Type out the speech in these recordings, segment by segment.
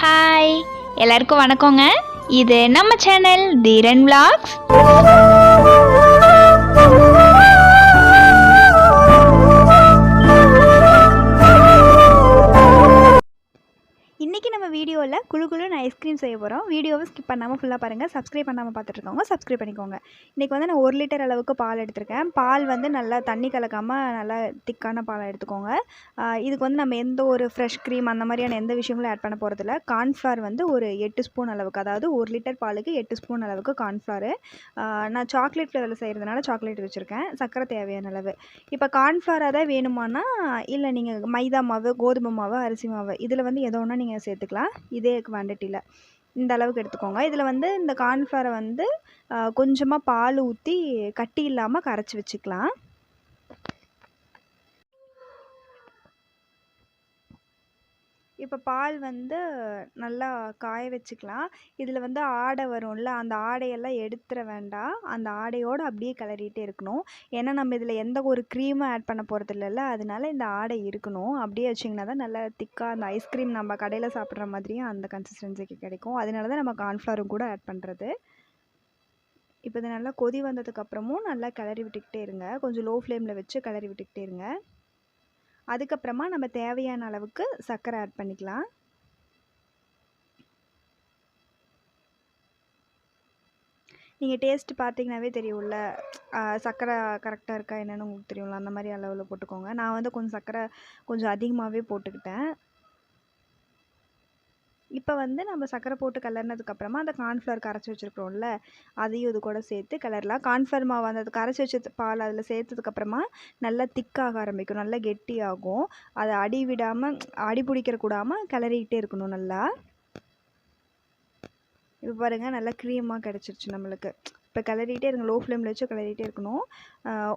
Hi, எல்லாருக்கும் வணக்கங்க. இது நம்ம சேனல் தீரன் விலாக்ஸ். இன்றைக்கி நம்ம வீடியோவில் குழுன்னு ஐஸ்கிரீம் செய்ய போகிறோம். வீடியோவை ஸ்கிப் பண்ணாமல் ஃபுல்லாக பாருங்கள். சப்ஸ்கிரைப் பண்ணாமல் பார்த்துட்ருக்கோங்க, சப்ஸ்கிரைப் பண்ணிக்கோங்க. இன்றைக்கி வந்து நான் 1 லிட்டர் அளவுக்கு பால் எடுத்திருக்கேன். பால் வந்து நல்லா தண்ணி கலக்காமல் நல்லா திக்கான பாலை எடுத்துக்கோங்க. இதுக்கு வந்து நம்ம எந்த ஒரு ஃப்ரெஷ் க்ரீம் அந்த மாதிரியான எந்த விஷயங்களும் ஆட் பண்ண போகிறதில்ல. கார்ன்ஃப்ளவர் வந்து ஒரு 8 ஸ்பூன் அளவுக்கு, அதாவது 1 லிட்டர் பாலுக்கு 8 ஸ்பூன் அளவுக்கு கார்ன்ஃப்ளவரு. நான் சாக்லேட் ஃப்ளேவரில் செய்கிறதுனால சாக்லேட் வச்சுருக்கேன். சர்க்கரை தேவையான அளவு. இப்போ கார்ன்ஃப்ளவராக தான் வேணுமானா, இல்லை நீங்கள் மைதா மாவு, கோதுமை மாவு, அரிசி மாவு இதில் வந்து எதோ ஒன்றா நீங்கள் சேர்த்துக்கலாம். இதே குவான்டிட்டியில் இந்த அளவுக்கு எடுத்துக்கோங்க. இதில் வந்து இந்த கார்ன்ஃப்ளவரை வந்து கொஞ்சமாக பால் ஊற்றி கட்டி இல்லாமல் கரைச்சி வச்சுக்கலாம். இப்போ பால் வந்து நல்லா காய வச்சுக்கலாம். இதில் வந்து ஆடை வரும்ல, அந்த ஆடையெல்லாம் எடுத்துட வேண்டாம். அந்த ஆடையோடு அப்படியே கிளறிட்டே இருக்கணும். ஏன்னா நம்ம இதில் எந்த ஒரு க்ரீமும் ஆட் பண்ண போகிறது இல்லைல்ல, அதனால இந்த ஆடை இருக்கணும். அப்படியே வச்சிங்கன்னா தான் நல்லா திக்காக அந்த ஐஸ்கிரீம் நம்ம கடையில் சாப்பிட்ற மாதிரியும் அந்த கன்சிஸ்டன்சிக்கு கிடைக்கும். அதனால தான் நம்ம கார்ன்ஃப்ளவரும் கூட ஆட் பண்ணுறது. இப்போ இது நல்லா கொதி வந்ததுக்கப்புறமும் நல்லா கிளறி விட்டுக்கிட்டே இருங்க. கொஞ்சம் லோ ஃப்ளேமில் வச்சு கிளறி விட்டுக்கிட்டே இருங்க. அதுக்கப்புறமா நம்ம தேவையான அளவுக்கு சர்க்கரை ஆட் பண்ணிக்கலாம். நீங்கள் டேஸ்ட் பார்த்தீங்கன்னாவே தெரியும்ல, சர்க்கரை கரெக்டாக இருக்கா என்னென்னு உங்களுக்கு தெரியும்ல, அந்த மாதிரி அளவில் போட்டுக்கோங்க. நான் வந்து கொஞ்சம் சர்க்கரை கொஞ்சம் அதிகமாகவே போட்டுக்கிட்டேன். இப்போ வந்து நம்ம சர்க்கரை போட்டு கிளறினதுக்கப்புறமா அந்த கார்ன்ஃப்ளவர் கரைச்சி வச்சுருக்கிறோம்ல, அதையும் இது கூட சேர்த்து கிளறலாம். கார்ன்ஃப்ளவர் மாவு அந்த கரைச்சி வச்ச பால் அதில் சேர்த்ததுக்கப்புறமா நல்லா திக்காக ஆரம்பிக்கும், நல்லா கெட்டியாகும். அதை அடி விடாமல், அடி பிடிக்கிற கூடாமல் கிளறிக்கிட்டே இருக்கணும் நல்லா. இப்போ பாருங்கள், நல்லா க்ரீமாக கிடச்சிருச்சு நம்மளுக்கு. இப்போ கிளறிட்டே இருங்க, லோ ஃப்ளேமில் வச்சு கிளறிட்டே இருக்கணும்.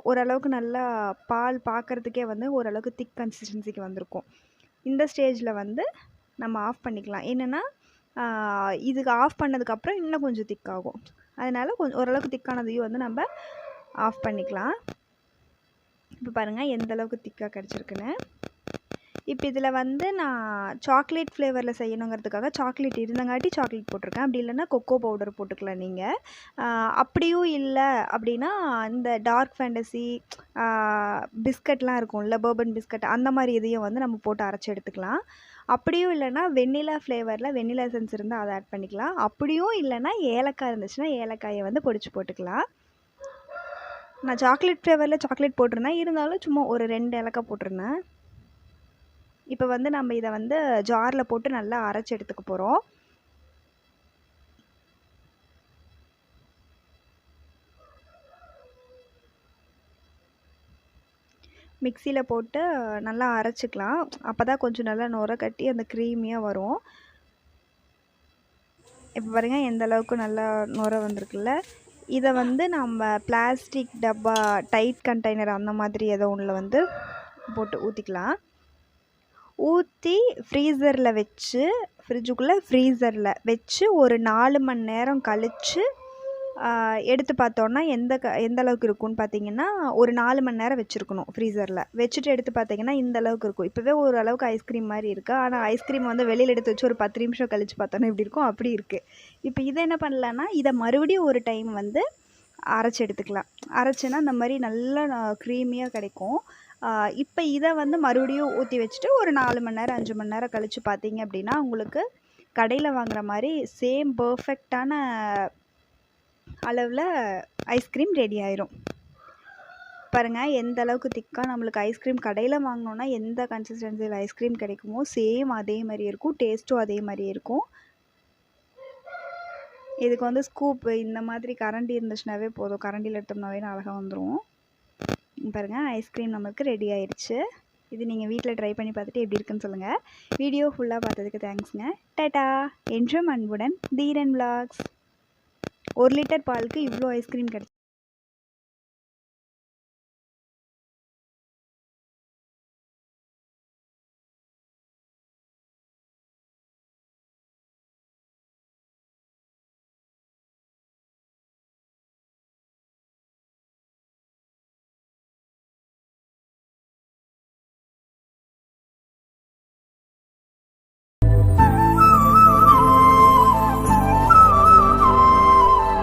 ஓரளவுக்கு நல்லா பால் பார்க்குறதுக்கே வந்து ஓரளவுக்கு திக் கன்சிஸ்டன்சிக்கு வந்திருக்கும். இந்த ஸ்டேஜில் வந்து நம்ம ஆஃப் பண்ணிக்கலாம். என்னென்னா இதுக்கு ஆஃப் பண்ணதுக்கப்புறம் இன்னும் கொஞ்சம் திக்காகும். அதனால் கொஞ்சம் ஓரளவுக்கு திக்கானதையும் வந்து நம்ம ஆஃப் பண்ணிக்கலாம். இப்போ பாருங்கள் எந்த அளவுக்கு திக்காக கிடச்சிருக்குன்னு. இப்போ இதில் வந்து நான் சாக்லேட் ஃப்ளேவரில் செய்யணுங்கிறதுக்காக சாக்லேட் இருந்தங்காட்டி சாக்லேட் போட்டிருக்கேன். அப்படி இல்லைன்னா கொக்கோ பவுடர் போட்டுக்கலாம் நீங்கள். அப்படியும் இல்லை அப்படின்னா இந்த டார்க் ஃபேண்டசி பிஸ்கட்லாம் இருக்கும்ல, பர்பன் பிஸ்கட், அந்த மாதிரி இதையும் வந்து நம்ம போட்டு அரைச்சி எடுத்துக்கலாம். அப்படியும் இல்லைன்னா வெண்ணிலா ஃப்ளேவரில் வெண்ணிலா எசன்ஸ் இருந்தால் அதை ஆட் பண்ணிக்கலாம். அப்படியும் இல்லைன்னா ஏலக்காய் இருந்துச்சுன்னா ஏலக்காயை வந்து பொடிச்சு போட்டுக்கலாம். நான் சாக்லேட் ஃப்ளேவரில் சாக்லேட் போட்டிருந்தேன், இருந்தாலும் சும்மா ஒரு 2 ஏலக்காய் போட்டிருந்தேன். இப்போ வந்து நம்ம இதை வந்து ஜாரில் போட்டு நல்லா அரைச்சி எடுத்துக்க போகிறோம். மிக்சியில் போட்டு நல்லா அரைச்சிக்கலாம். அப்போ தான் கொஞ்சம் நல்லா நுரை கட்டி அந்த க்ரீமியாக வரும். இப்போ பாருங்கள் எந்த அளவுக்கு நல்லா நுரை வந்திருக்குல்ல. இதை வந்து நம்ம பிளாஸ்டிக் டப்பா, டைட் கண்டெய்னர் அந்த மாதிரி ஏதோ ஒன்றில் வந்து போட்டு ஊற்றிக்கலாம். ஊற்றி ஃப்ரீசரில் வச்சு, ஃப்ரிட்ஜுக்குள்ளே ஃப்ரீசரில் வச்சு ஒரு 4 மணி நேரம் கழித்து எடுத்து பார்த்தோன்னா எந்த அளவுக்கு இருக்கும்னு பார்த்தீங்கன்னா, ஒரு 4 மணி நேரம் வச்சுருக்கணும் ஃப்ரீசரில். வச்சுட்டு எடுத்து பார்த்தீங்கன்னா இந்த அளவுக்கு இருக்கும். இப்போவே ஓரளவுக்கு ஐஸ்கிரீம் மாதிரி இருக்குது. ஆனால் ஐஸ்கிரீம் வந்து வெளியில் எடுத்து வச்சு ஒரு 10 நிமிஷம் கழித்து பார்த்தோன்னா எப்படி இருக்கும், அப்படி இருக்குது. இப்போ இதை என்ன பண்ணலான்னா, இதை மறுபடியும் ஒரு டைம் வந்து அரைச்சி எடுத்துக்கலாம். அரைச்சின்னா இந்த மாதிரி நல்லா க்ரீமியாக கிடைக்கும். இப்போ இதை வந்து மறுபடியும் ஊற்றி வச்சுட்டு ஒரு 4 மணி நேரம் 5 மணி நேரம் கழித்து பார்த்தீங்க அப்படின்னா உங்களுக்கு கடையில் வாங்குகிற மாதிரி சேம் பர்ஃபெக்டான அளவில் ஐஸ்கிரீம் ரெடி ஆயிரும். பாருங்கள் எந்த அளவுக்கு திக்காக நம்மளுக்கு ஐஸ்கிரீம் கடையில் வாங்கினோன்னா எந்த கன்சிஸ்டன்சியில் ஐஸ்கிரீம் கிடைக்குமோ சேம் அதே மாதிரி இருக்கும், டேஸ்ட்டும் அதே மாதிரி இருக்கும். இதுக்கு வந்து ஸ்கூப் இந்த மாதிரி கரண்டி இருந்துச்சுனாவே போதும், கரண்டியில் எடுத்தோம்னாவே அழகாக வந்துடும். பாருங்கள் ஐஸ்கிரீம் நம்மளுக்கு ரெடி ஆயிடுச்சு. இது நீங்கள் வீட்டில் ட்ரை பண்ணி பார்த்துட்டு எப்படி இருக்குன்னு சொல்லுங்கள். வீடியோ ஃபுல்லாக பார்த்ததுக்கு தேங்க்ஸுங்க. டாடா. என்றும் அன்புடன் தீரன் விலாக்ஸ். 1 லிட்டர் பாலுக்கு இவ்வளோ ஐஸ்கிரீம் கிடச்சி